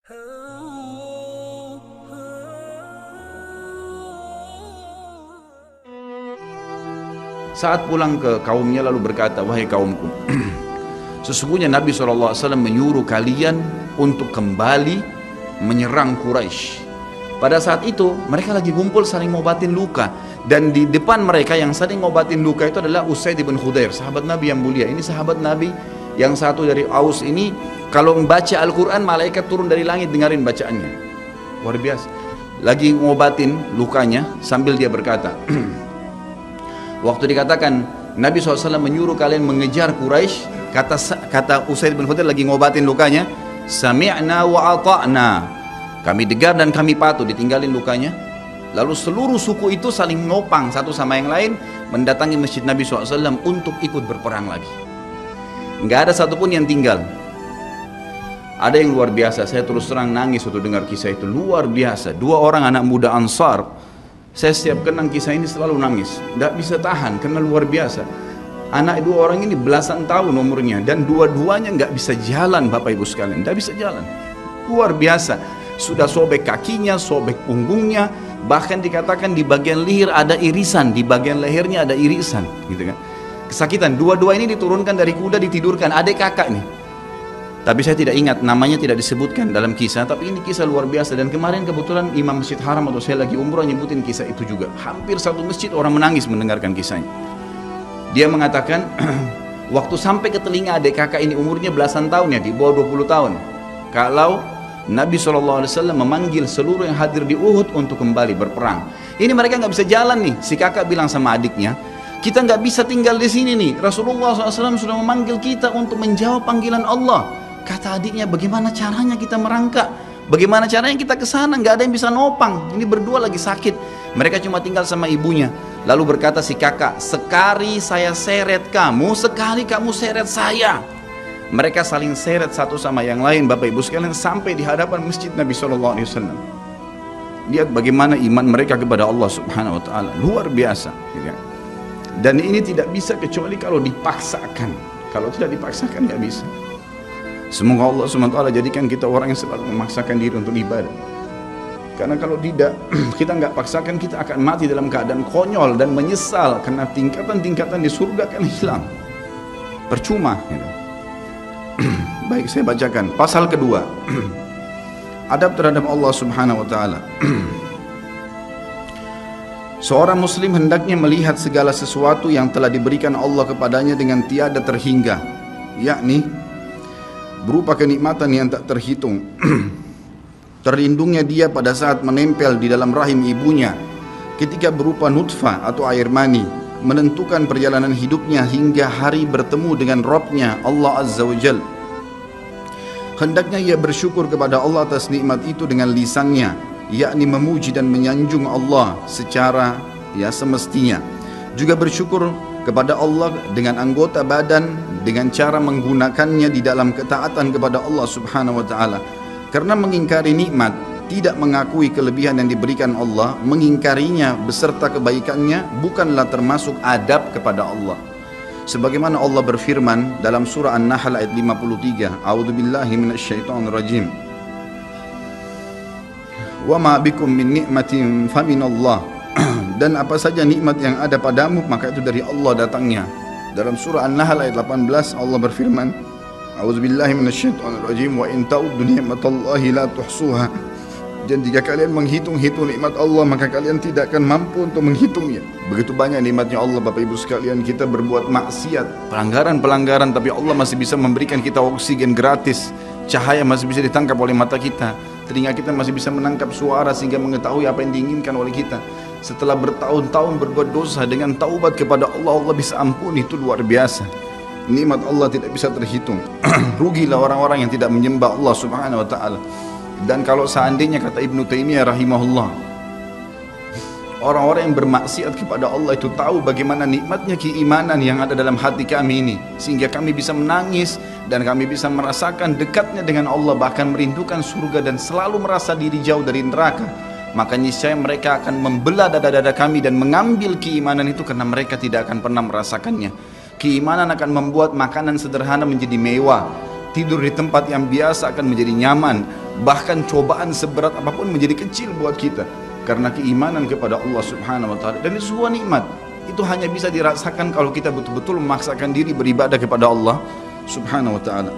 Saat pulang ke kaumnya lalu berkata, "Wahai kaumku, sesungguhnya Nabi SAW menyuruh kalian untuk kembali menyerang Quraisy." Pada saat itu mereka lagi kumpul saling ngobatin luka, dan di depan mereka yang saling ngobatin luka itu adalah Usaid bin Khudair, sahabat Nabi yang mulia. Ini sahabat Nabi yang satu dari Aus ini, kalau membaca Al-Quran malaikat turun dari langit dengerin bacaannya, luar biasa. Lagi ngobatin lukanya sambil dia berkata, waktu dikatakan Nabi SAW menyuruh kalian mengejar Quraisy, kata Usaid bin Khudair lagi ngobatin lukanya, "Sami'na wa ata'na." Kami dengar dan kami patuh, ditinggalin lukanya. Lalu seluruh suku itu saling ngopang satu sama yang lain, mendatangi masjid Nabi SAW untuk ikut berperang lagi. Nggak ada satupun yang tinggal. Ada yang luar biasa, saya terus terang nangis waktu dengar kisah itu, luar biasa. Dua orang anak muda Ansar, saya setiap kenang kisah ini selalu nangis, nggak bisa tahan karena luar biasa. Anak dua orang ini belasan tahun umurnya, dan dua-duanya nggak bisa jalan, Bapak Ibu sekalian, nggak bisa jalan. Luar biasa. Sudah sobek kakinya, sobek punggungnya, bahkan dikatakan di bagian leher ada irisan, di bagian lehernya ada irisan, gitu kan. Kesakitan. Dua-dua ini diturunkan dari kuda, ditidurkan, adik kakak nih. Tapi saya tidak ingat, namanya tidak disebutkan dalam kisah, tapi ini kisah luar biasa. Dan kemarin kebetulan Imam Masjid Haram atau saya lagi umrah nyebutin kisah itu juga. Hampir satu masjid orang menangis mendengarkan kisahnya. Dia mengatakan, waktu sampai ke telinga adik kakak ini umurnya belasan tahun ya, di bawah 20 tahun. Kalau Nabi SAW memanggil seluruh yang hadir di Uhud untuk kembali berperang. Ini mereka nggak bisa jalan nih. Si kakak bilang sama adiknya, "Kita nggak bisa tinggal di sini nih. Rasulullah SAW sudah memanggil kita untuk menjawab panggilan Allah." Kata adiknya, "Bagaimana caranya kita merangkak? Bagaimana caranya kita ke sana? Nggak ada yang bisa nopang. Ini berdua lagi sakit." Mereka cuma tinggal sama ibunya. Lalu berkata si kakak, "Sekali saya seret kamu, sekali kamu seret saya." Mereka saling seret satu sama yang lain, Bapak Ibu sekalian, sampai di hadapan masjid Nabi SAW. Lihat bagaimana iman mereka kepada Allah Subhanahu Wa Taala, luar biasa. Dan ini tidak bisa kecuali kalau dipaksakan. Kalau tidak dipaksakan nggak bisa. Semoga Allah SWT jadikan kita orang yang selalu memaksakan diri untuk ibadah. Karena kalau tidak, kita nggak paksakan, kita akan mati dalam keadaan konyol dan menyesal, karena tingkatan-tingkatan di surga akan hilang. Percuma. Baik, saya bacakan pasal kedua. Adab terhadap Allah Subhanahu Wa Taala. Seorang muslim hendaknya melihat segala sesuatu yang telah diberikan Allah kepadanya dengan tiada terhingga, yakni berupa kenikmatan yang tak terhitung. Terlindungnya dia pada saat menempel di dalam rahim ibunya, ketika berupa nutfah atau air mani, menentukan perjalanan hidupnya hingga hari bertemu dengan Rabbnya Allah Azza wa Jal. Hendaknya ia bersyukur kepada Allah atas nikmat itu dengan lisannya, yakni memuji dan menyanjung Allah secara semestinya. Juga bersyukur kepada Allah dengan anggota badan, dengan cara menggunakannya di dalam ketaatan kepada Allah Subhanahu Wa Taala. Karena mengingkari nikmat, tidak mengakui kelebihan yang diberikan Allah, mengingkarinya beserta kebaikannya, bukanlah termasuk adab kepada Allah. Sebagaimana Allah berfirman dalam surah An-Nahl ayat 53, A'udzubillahi minasyaitonirrajim. Wa ma bikum min ni'matin faminallah. Dan apa saja nikmat yang ada padamu, maka itu dari Allah datangnya. Dalam surah An-Nahl ayat 18 Allah berfirman, A'udzubillahi minasyaitonirrajim, wa in ta'uddu ni'matallahi la tuhsuha. Dan jika kalian menghitung-hitung nikmat Allah, maka kalian tidak akan mampu untuk menghitungnya. Begitu banyak nikmatnya Allah, Bapak Ibu sekalian. Kita berbuat maksiat, pelanggaran-pelanggaran, tapi Allah masih bisa memberikan kita oksigen gratis, cahaya masih bisa ditangkap oleh mata kita, telinga kita masih bisa menangkap suara sehingga mengetahui apa yang diinginkan oleh kita. Setelah bertahun-tahun berbuat dosa, dengan taubat kepada Allah, Allah bisa ampuni. Itu luar biasa. Nikmat Allah tidak bisa terhitung. Rugilah orang-orang yang tidak menyembah Allah Subhanahu Wa Taala. Dan kalau seandainya, kata Ibnu Taimiyah rahimahullah, orang-orang yang bermaksiat kepada Allah itu tahu bagaimana nikmatnya keimanan yang ada dalam hati kami ini, sehingga kami bisa menangis dan kami bisa merasakan dekatnya dengan Allah, bahkan merindukan surga dan selalu merasa diri jauh dari neraka, maka niscaya mereka akan membelah dada-dada kami dan mengambil keimanan itu, karena mereka tidak akan pernah merasakannya. Keimanan akan membuat makanan sederhana menjadi mewah, tidur di tempat yang biasa akan menjadi nyaman, bahkan cobaan seberat apapun menjadi kecil buat kita karena keimanan kepada Allah Subhanahu wa taala. Dan itu sebuah nikmat. Itu hanya bisa dirasakan kalau kita betul-betul memaksakan diri beribadah kepada Allah Subhanahu wa taala.